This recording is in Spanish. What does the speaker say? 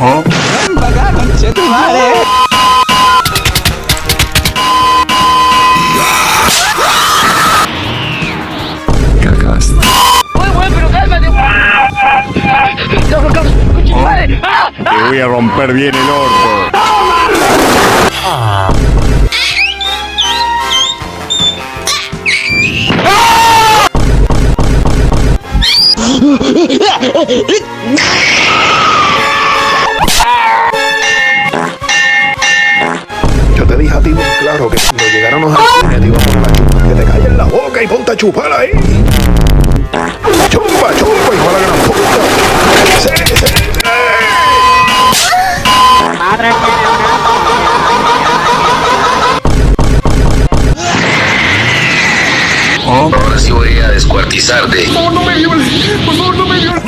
Ven para acá, conchetumare. Cagaste. Oye, güey, pero cálmate. Conchetumare. Te voy a romper bien el orto. Yo te dije a ti bien claro que cuando llegaron los alfiles te iba a poner la chupa. Que te calles la boca y ponte a chupar ahí. Chumpa, chumpa, hijo de la gran puta. Sí, sí, sí. Ahora sí voy a descuartizarte. Por favor, no me violes. Por favor, no me violes.